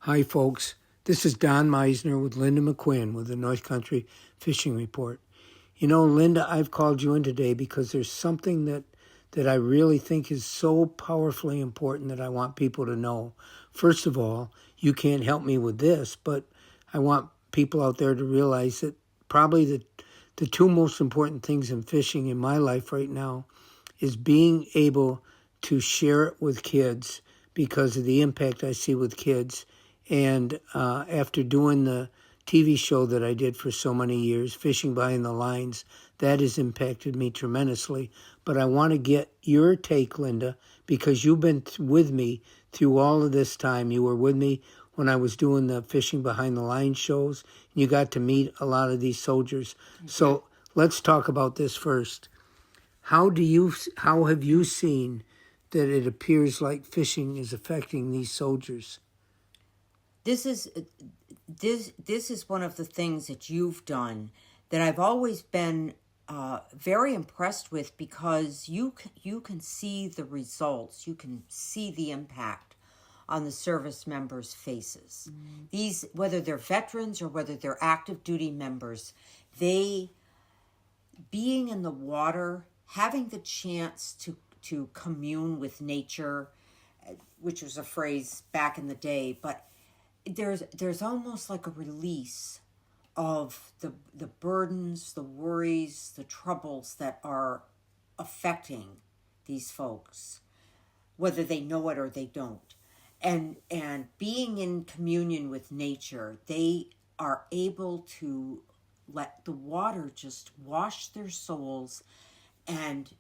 Hi, folks. This is Don Meissner with Linda McQuinn with the North Country Fishing Report. You know, Linda, I've called you in today because there's something that I really think is so powerfully important that I want people to know. First of all, you can't help me with this, but I want people out there to realize that probably the two most important things in fishing in my life right now is being able to share it with kids because of the impact I see with kids. And after doing the TV show that I did for so many years, Fishing Behind the Lines, that has impacted me tremendously. But I want to get your take, Linda, because you've been with me through all of this time. You were with me when I was doing the Fishing Behind the Lines shows. And you got to meet a lot of these soldiers. Okay. So let's talk about this first. How have you seen that it appears like fishing is affecting these soldiers? This is one of the things that you've done that I've always been very impressed with, because you can see the results, you can see the impact on the service members' faces. Mm. These, whether they're veterans or whether they're active duty members, being in the water, having the chance to commune with nature, which was a phrase back in the day, but there's almost like a release of the burdens, the worries, the troubles that are affecting these folks, whether they know it or they don't. And being in communion with nature, they are able to let the water just wash their souls and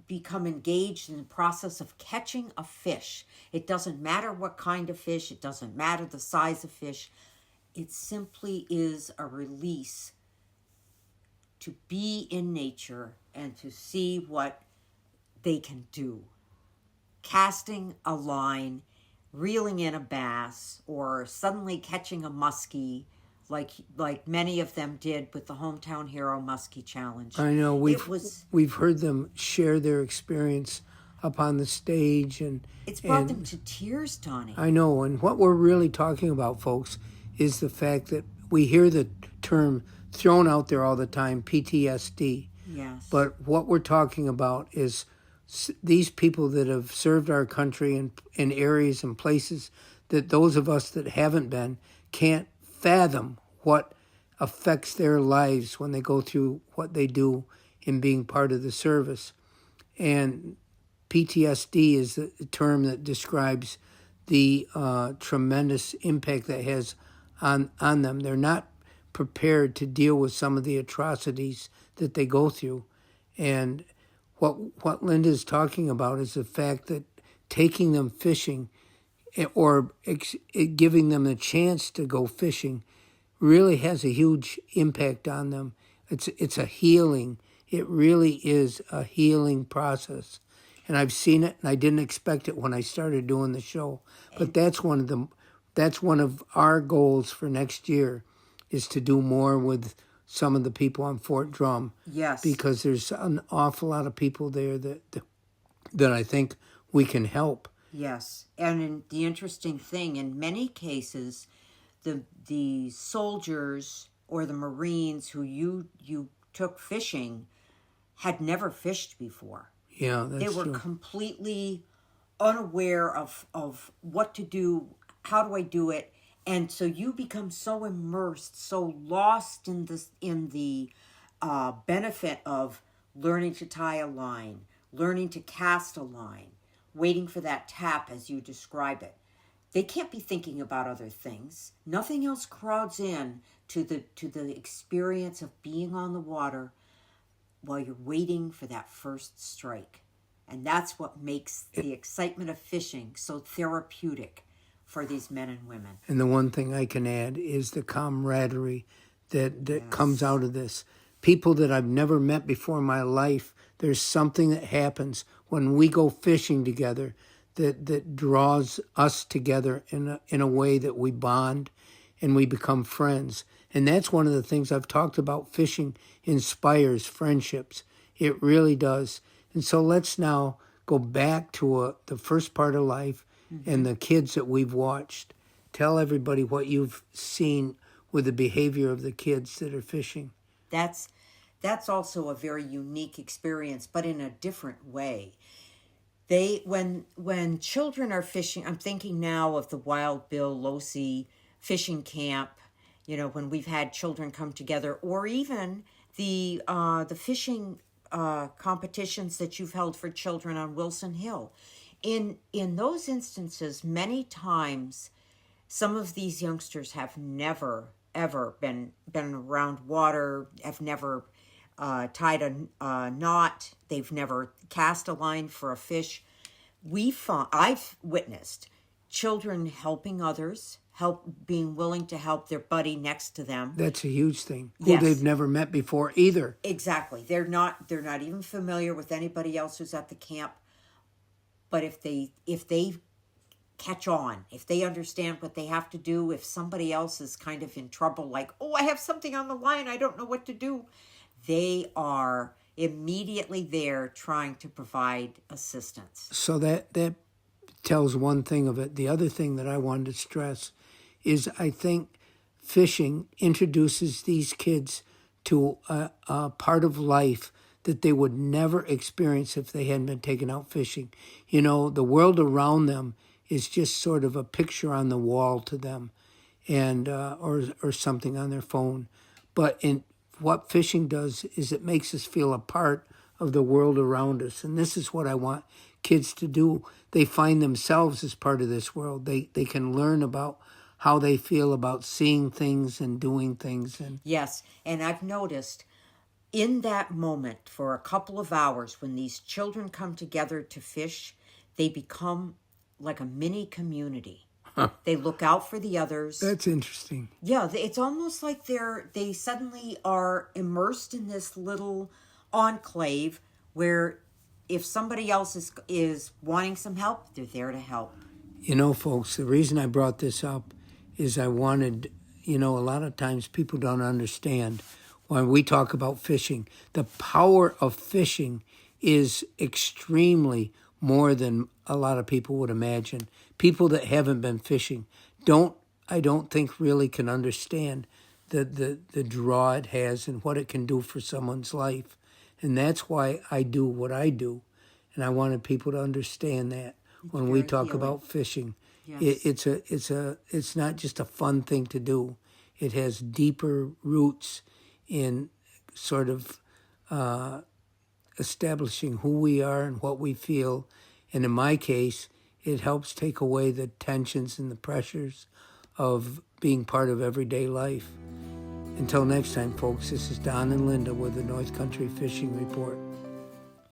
become engaged in the process of catching a fish. It doesn't matter what kind of fish, it doesn't matter the size of fish. It simply is a release to be in nature and to see what they can do. Casting a line, reeling in a bass, or suddenly catching a muskie, like many of them did with the Hometown Hero Muskie Challenge. I know we've heard them share their experience up on the stage, and it's brought them to tears, Donnie. I know, and what we're really talking about, folks, is the fact that we hear the term thrown out there all the time, PTSD. Yes. But what we're talking about is these people that have served our country in areas and places that those of us that haven't been can't fathom what affects their lives when they go through what they do in being part of the service. And PTSD is the term that describes the tremendous impact that has on them. They're not prepared to deal with some of the atrocities that they go through. And what Linda's talking about is the fact that taking them fishing or giving them a chance to go fishing really has a huge impact on them. It's a healing. It really is a healing process. And I've seen it, and I didn't expect it when I started doing the show. But that's one of our goals for next year, is to do more with some of the people on Fort Drum. Yes. Because there's an awful lot of people there that I think we can help. Yes, and the interesting thing, in many cases, the soldiers or the Marines who you took fishing had never fished before. Yeah, that's They were true. completely unaware of what to do, how do I do it, and so you become so immersed, so lost in the benefit of learning to tie a line, learning to cast a line, waiting for that tap as you describe it. They can't be thinking about other things. Nothing else crowds in to the experience of being on the water while you're waiting for that first strike. And that's what makes the excitement of fishing so therapeutic for these men and women. And the one thing I can add is the camaraderie that yes. comes out of this. People that I've never met before in my life, there's something that happens when we go fishing together that draws us together in a way that we bond and we become friends. And that's one of the things I've talked about. Fishing inspires friendships. It really does. And so let's now go back to the first part of life and the kids that we've watched. Tell everybody what you've seen with the behavior of the kids that are fishing. That's also a very unique experience, but in a different way. When children are fishing, I'm thinking now of the Wild Bill Losi fishing camp, when we've had children come together, or even the fishing competitions that you've held for children on Wilson Hill. In those instances, many times, some of these youngsters have never ever been around water, have never tied a knot. They've never cast a line for a fish. I've witnessed children helping others, being willing to help their buddy next to them. That's a huge thing. Yes. Who they've never met before either. Exactly. They're not even familiar with anybody else who's at the camp. But if they catch on, if they understand what they have to do, if somebody else is kind of in trouble, like, oh, I have something on the line, I don't know what to do, they are immediately there trying to provide assistance. So that tells one thing of it. The other thing that I wanted to stress is I think fishing introduces these kids to a part of life that they would never experience if they hadn't been taken out fishing. The world around them is just sort of a picture on the wall to them, and or something on their phone. But what fishing does is it makes us feel a part of the world around us. And this is what I want kids to do. They find themselves as part of this world. They can learn about how they feel about seeing things and doing things. Yes, and I've noticed in that moment for a couple of hours when these children come together to fish, they become like a mini community. Huh. They look out for the others. That's interesting. Yeah, it's almost like they suddenly are immersed in this little enclave where if somebody else is wanting some help, they're there to help. Folks, the reason I brought this up is I wanted, a lot of times people don't understand when we talk about fishing. The power of fishing is extremely more than a lot of people would imagine. People that haven't been fishing I don't think really can understand the draw it has and what it can do for someone's life. And that's why I do what I do. And I wanted people to understand that when we talk about fishing. Yes. It's not just a fun thing to do. It has deeper roots in sort of establishing who we are and what we feel. And in my case, it helps take away the tensions and the pressures of being part of everyday life. Until next time, folks, this is Don and Linda with the North Country Fishing Report.